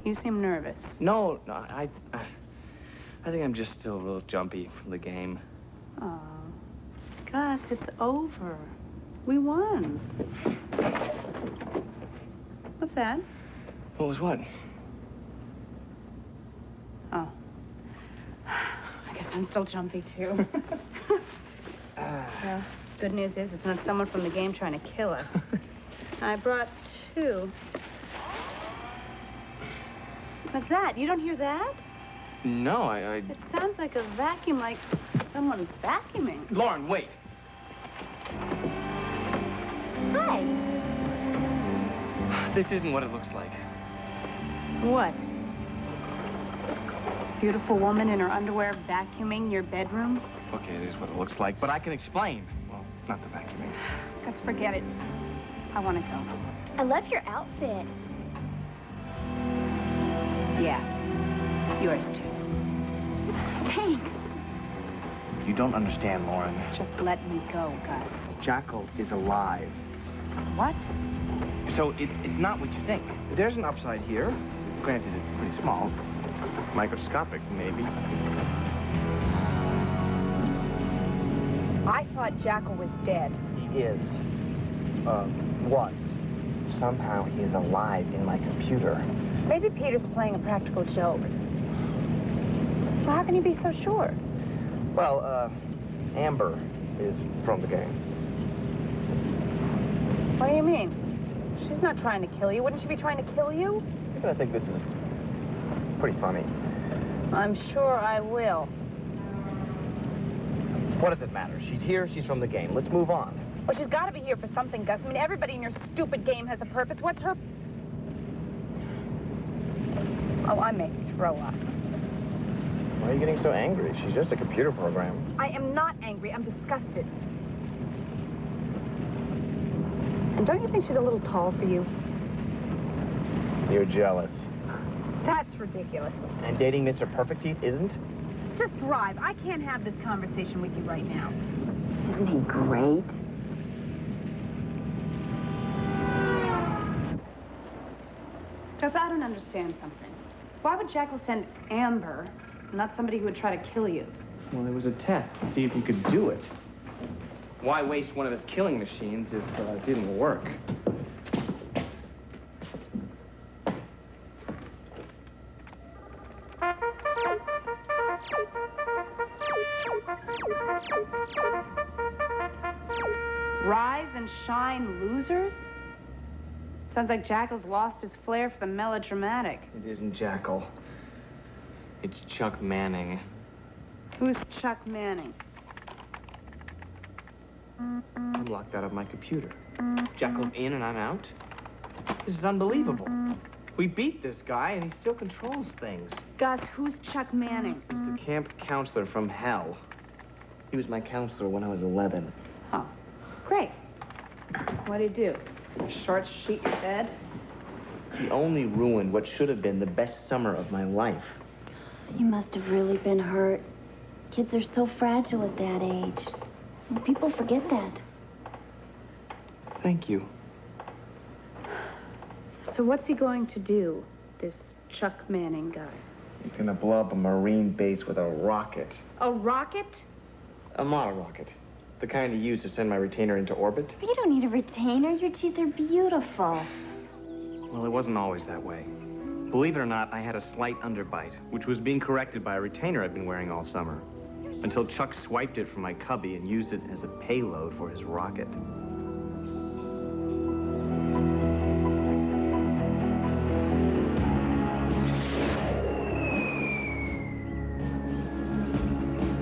You seem nervous. No, I think I'm just still a little jumpy from the game. Oh, Gus, it's over. We won. What's that? What was what? Oh. I guess I'm still jumpy, too. Well, good news is it's not someone from the game trying to kill us. I brought 2. What's that? You don't hear that? No, It sounds like a vacuum, like someone's vacuuming. Lauren, wait. Hi. This isn't what it looks like. What? Beautiful woman in her underwear vacuuming your bedroom? Okay, it is what it looks like, but I can explain. Well, not the vacuuming. Just forget it. I want to go. I love your outfit. Yeah. Yours, too. Thanks. You don't understand, Lauren. Just let me go, Gus. Jackal is alive. What? So it's not what you think. There's an upside here. Granted, it's pretty small. Microscopic, maybe. I thought Jackal was dead. He is. Was. Somehow he is alive in my computer. Maybe Peter's playing a practical joke. Well, how can you be so sure? Well, Amber is from the game. What do you mean? She's not trying to kill you. Wouldn't she be trying to kill you? You're gonna think this is pretty funny. I'm sure I will. What does it matter? She's here, she's from the game. Let's move on. Well, she's got to be here for something, Gus. I mean, everybody in your stupid game has a purpose. What's her... Oh, I may throw up. Why are you getting so angry? She's just a computer program. I am not angry. I'm disgusted. And don't you think she's a little tall for you? You're jealous. That's ridiculous. And dating Mr. Perfect Teeth isn't? Just drive. I can't have this conversation with you right now. Isn't he great? Gus, I don't understand something. Why would Jackal send Amber, not somebody who would try to kill you? Well, it was a test to see if you could do it. Why waste one of his killing machines if it didn't work? Rise and shine, losers? Sounds like Jackal's lost his flair for the melodramatic. It isn't Jackal. It's Chuck Manning. Who's Chuck Manning? I'm locked out of my computer. Jackal's in and I'm out? This is unbelievable. We beat this guy and he still controls things. Gus, who's Chuck Manning? He's the camp counselor from hell. He was my counselor when I was 11. Oh, great. What'd he do? Short sheet your bed? He only ruined what should have been the best summer of my life. You must have really been hurt. Kids are so fragile at that age. And people forget that. Thank you. So what's he going to do, this Chuck Manning guy? He's gonna blow up a Marine base with a rocket. A rocket? A model rocket. The kind he used to send my retainer into orbit. But you don't need a retainer. Your teeth are beautiful. Well, it wasn't always that way. Believe it or not, I had a slight underbite, which was being corrected by a retainer I'd been wearing all summer. Until Chuck swiped it from my cubby and used it as a payload for his rocket.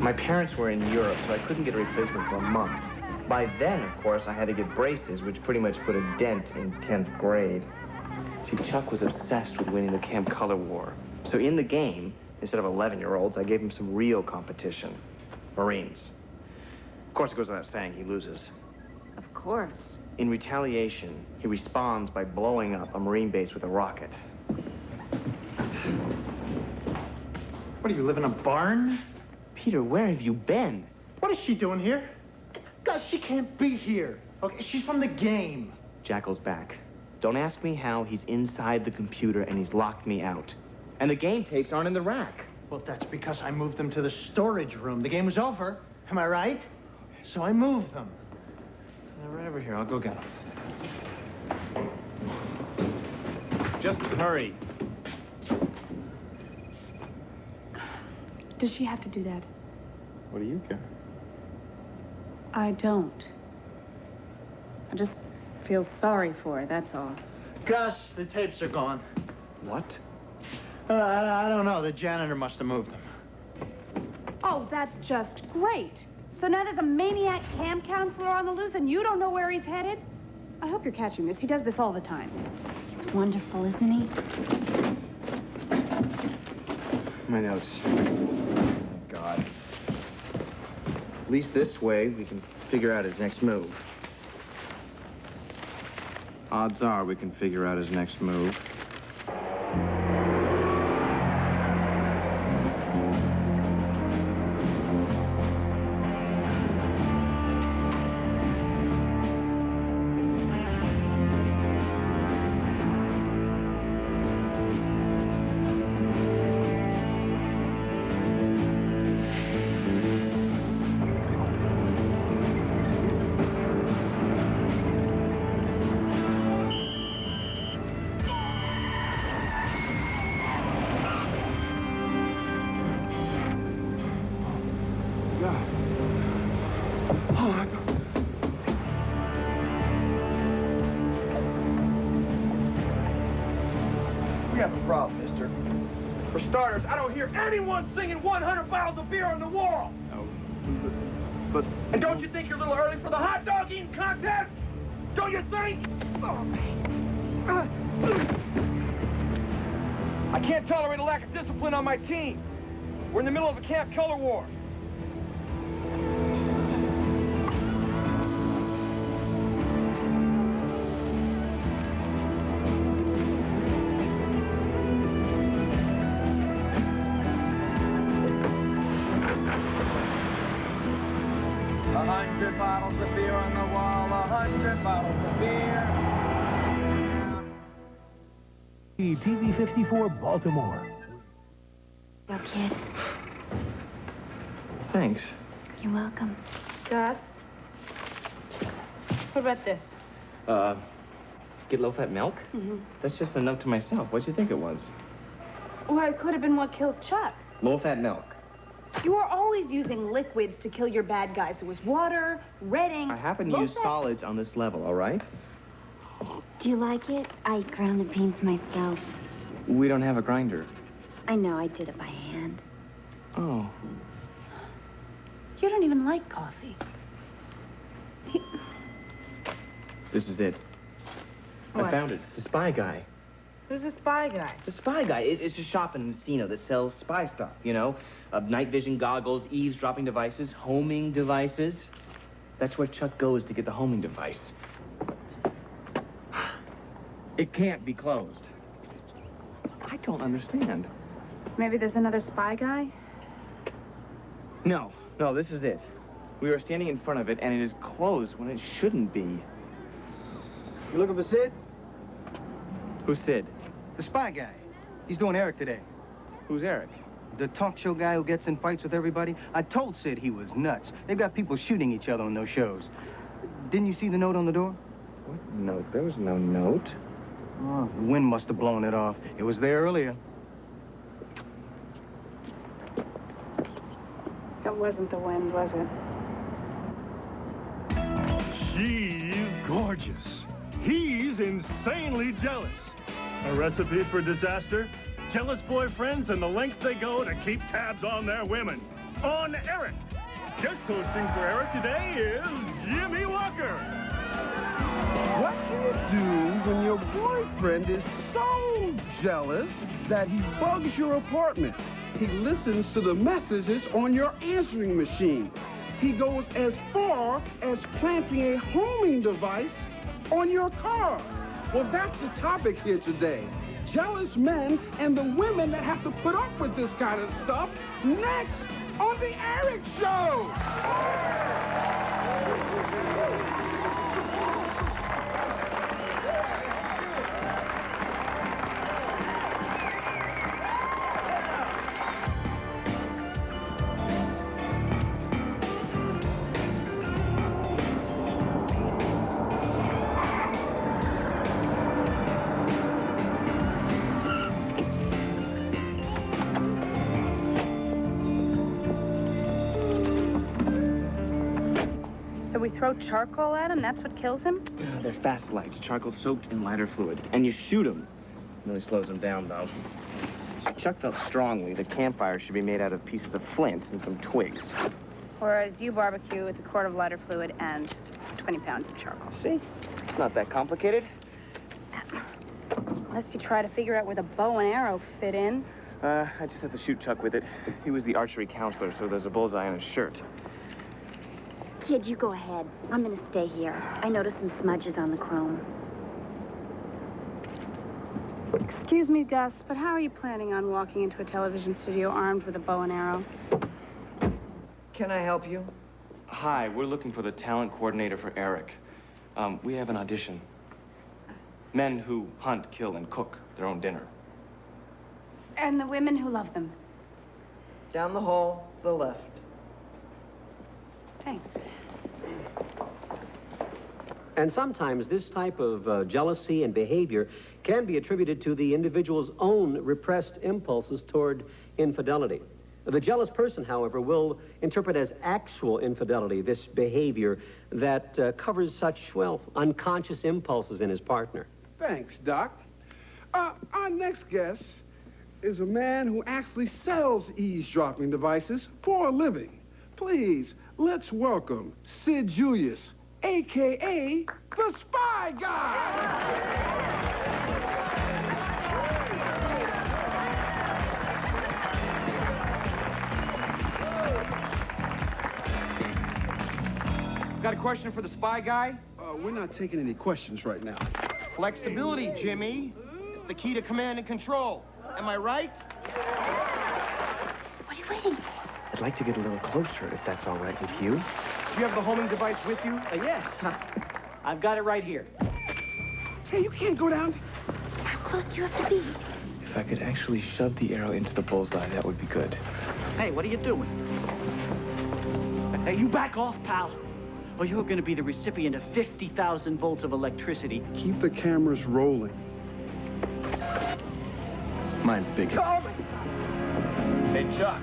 My parents were in Europe, so I couldn't get a replacement for a month. By then, of course, I had to get braces, which pretty much put a dent in 10th grade. See, Chuck was obsessed with winning the Camp Color War. So in the game, instead of 11-year-olds, I gave him some real competition. Marines. Of course, it goes without saying he loses. Of course. In retaliation, he responds by blowing up a Marine base with a rocket. What, do you live in a barn? Peter, where have you been? What is she doing here? Gus, she can't be here. Okay, she's from the game. Jackal's back. Don't ask me how. He's inside the computer, and he's locked me out. And the game tapes aren't in the rack. Well, that's because I moved them to the storage room. The game was over. Am I right? So I moved them. Right over here. I'll go get them. Just hurry. Does she have to do that? What do you care? I don't. I just feel sorry for her, that's all. Gus, the tapes are gone. What? I don't know. The janitor must have moved them. Oh, that's just great. So now there's a maniac camp counselor on the loose and you don't know where he's headed? I hope you're catching this. He does this all the time. He's wonderful, isn't he? My notes. God. At least this way, we can figure out his next move. Odds are we can figure out his next move. We have a problem, mister. For starters, I don't hear anyone singing 100 bottles of beer on the wall. No, but... And don't you think you're a little early for the hot dog eating contest? Don't you think? I can't tolerate a lack of discipline on my team. We're in the middle of a camp color war. Bottles of beer on the wall, 100 bottles of beer. TV 54, Baltimore. Go, kid. Thanks. You're welcome. Gus? What about this? Get low-fat milk? Mm-hmm. That's just a note to myself. What'd you think it was? Well, it could have been what kills Chuck. Low-fat milk. You are always using liquids to kill your bad guys. It was water, red ink... I happen to use low-fat- solids on this level, all right? Do you like it? I ground the beans myself. We don't have a grinder. I know, I did it by hand. Oh. You don't even like coffee. This is it. What? I found it. It's the spy guy. Who's the spy guy? The spy guy. It's a shop in Encino that sells spy stuff, you know? Night vision goggles, eavesdropping devices, homing devices. That's where Chuck goes to get the homing device. It can't be closed. I don't understand. Maybe there's another spy guy? No, this is it. We were standing in front of it, and it is closed when it shouldn't be. You looking for Sid? Who's Sid? The spy guy. He's doing Eric today. Who's Eric? The talk show guy who gets in fights with everybody. I told Sid he was nuts. They've got people shooting each other on those shows. Didn't you see the note on the door? What note? There was no note. Oh, the wind must have blown it off. It was there earlier. It wasn't the wind, was it? She's gorgeous. He's insanely jealous. A recipe for disaster? Jealous boyfriends and the lengths they go to keep tabs on their women. On Eric. Guest hosting for Eric today is Jimmy Walker. What do you do when your boyfriend is so jealous that he bugs your apartment? He listens to the messages on your answering machine. He goes as far as planting a homing device on your car. Well, that's the topic here today. Jealous men and the women that have to put up with this kind of stuff next on The Eric Show. we throw charcoal at him? That's what kills him? They're fast lights, charcoal soaked in lighter fluid. And you shoot him. Really slows him down, though. Chuck felt strongly the campfire should be made out of pieces of flint and some twigs. Whereas you barbecue with a quart of lighter fluid and 20 pounds of charcoal. See? It's not that complicated. Unless you try to figure out where the bow and arrow fit in. I just have to shoot Chuck with it. He was the archery counselor, so there's a bullseye on his shirt. Kid, you go ahead. I'm gonna stay here. I noticed some smudges on the chrome. Excuse me, Gus, but how are you planning on walking into a television studio armed with a bow and arrow? Can I help you? Hi, we're looking for the talent coordinator for Eric. We have an audition. Men who hunt, kill, and cook their own dinner. And the women who love them. Down the hall, to the left. Thanks. And sometimes this type of jealousy and behavior can be attributed to the individual's own repressed impulses toward infidelity. The jealous person, however, will interpret as actual infidelity this behavior that covers such, well, unconscious impulses in his partner. Thanks, Doc. Our next guest is a man who actually sells eavesdropping devices for a living. Please, let's welcome Sid Julius, a.k.a. the Spy Guy! Got a question for the Spy Guy? We're not taking any questions right now. Flexibility, Jimmy. It's the key to command and control. Am I right? What are you waiting for? I'd like to get a little closer, if that's all right with you. Do you have the homing device with you? Yes. I've got it right here. Hey, you can't go down. How close do you have to be? If I could actually shove the arrow into the bullseye, that would be good. Hey, what are you doing? Hey, you back off, pal. Or you're going to be the recipient of 50,000 volts of electricity. Keep the cameras rolling. Mine's bigger. Oh, Hey, Chuck.